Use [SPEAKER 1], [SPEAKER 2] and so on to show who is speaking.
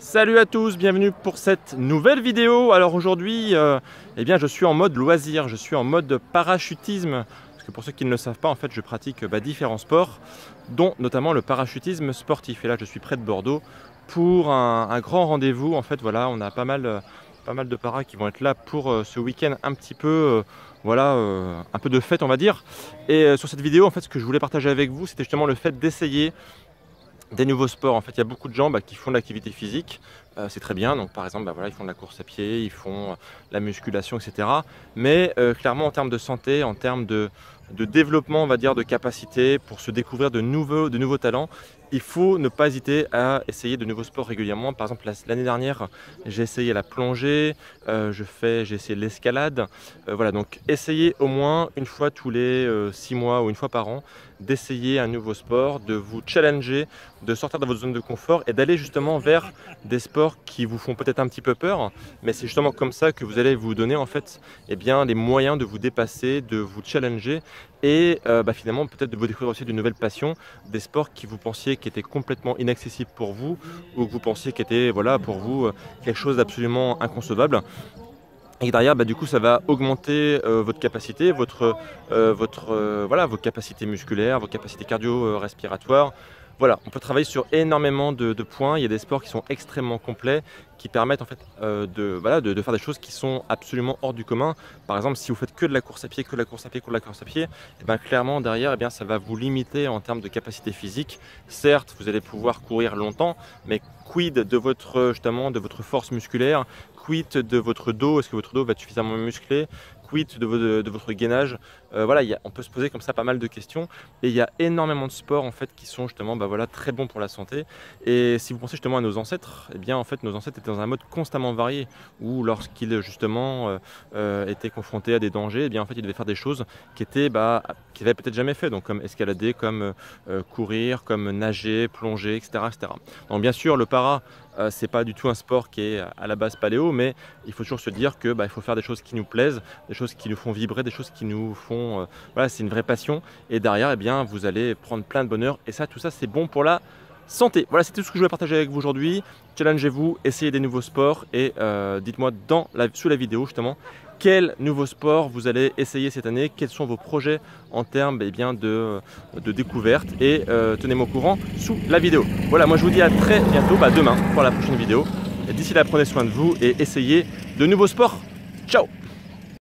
[SPEAKER 1] Salut à tous, bienvenue pour cette nouvelle vidéo. Alors aujourd'hui, je suis en mode loisir, je suis en mode parachutisme. Parce que pour ceux qui ne le savent pas, en fait, je pratique différents sports, dont notamment le parachutisme sportif. Et là, je suis près de Bordeaux pour un grand rendez-vous. En fait, voilà, on a pas mal de paras qui vont être là pour ce week-end un petit peu, un peu de fête, on va dire. Et sur cette vidéo, en fait, ce que je voulais partager avec vous, c'était justement le fait d'essayer des nouveaux sports. En fait, il y a beaucoup de gens qui font de l'activité physique, c'est très bien. Donc par exemple, ils font de la course à pied, ils font la musculation, etc. Mais clairement, en termes de santé, en termes de développement, on va dire, de capacité pour se découvrir de nouveaux talents, il faut ne pas hésiter à essayer de nouveaux sports régulièrement. Par exemple, l'année dernière, j'ai essayé la plongée, j'ai essayé l'escalade. Voilà, donc essayez au moins une fois tous les 6 mois ou une fois par an d'essayer un nouveau sport, de vous challenger, de sortir de votre zone de confort et d'aller justement vers des sports qui vous font peut-être un petit peu peur, mais c'est justement comme ça que vous allez vous donner en fait les moyens de vous dépasser, de vous challenger et finalement peut-être de vous découvrir aussi de nouvelles passions, des sports qui vous pensiez qui étaient complètement inaccessibles pour vous ou que vous pensiez qui étaient pour vous quelque chose d'absolument inconcevable. Et derrière, du coup, ça va augmenter votre capacité, vos capacités musculaires, vos capacités cardio-respiratoires. Voilà, on peut travailler sur énormément de points. Il y a des sports qui sont extrêmement complets, qui permettent en fait de faire des choses qui sont absolument hors du commun. Par exemple, si vous faites que de la course à pied, clairement derrière, ça va vous limiter en termes de capacité physique. Certes, vous allez pouvoir courir longtemps, mais quid de votre force musculaire? Quid de votre dos? Est-ce que votre dos va être suffisamment musclé? Quid de votre gainage? On peut se poser comme ça pas mal de questions. Et il y a énormément de sports en fait qui sont justement très bons pour la santé. Et si vous pensez justement à nos ancêtres, nos ancêtres étaient dans un mode constamment varié où lorsqu'ils justement étaient confrontés à des dangers, ils devaient faire des choses qu'ils n'avaient peut-être jamais fait. Donc comme escalader, comme courir, comme nager, plonger, etc. Donc bien sûr, le para, c'est pas du tout un sport qui est à la base paléo, mais il faut toujours se dire que il faut faire des choses qui nous plaisent, des choses qui nous font vibrer, des choses qui nous font c'est une vraie passion. Et derrière, vous allez prendre plein de bonheur. Et ça, tout ça, c'est bon pour la santé. Voilà, c'est tout ce que je voulais partager avec vous aujourd'hui. Challengez-vous, essayez des nouveaux sports et dites-moi sous la vidéo justement quel nouveau sport vous allez essayer cette année, quels sont vos projets en termes de découverte et tenez-moi au courant sous la vidéo. Voilà, moi je vous dis à très bientôt, demain pour la prochaine vidéo. D'ici là, prenez soin de vous et essayez de nouveaux sports. Ciao!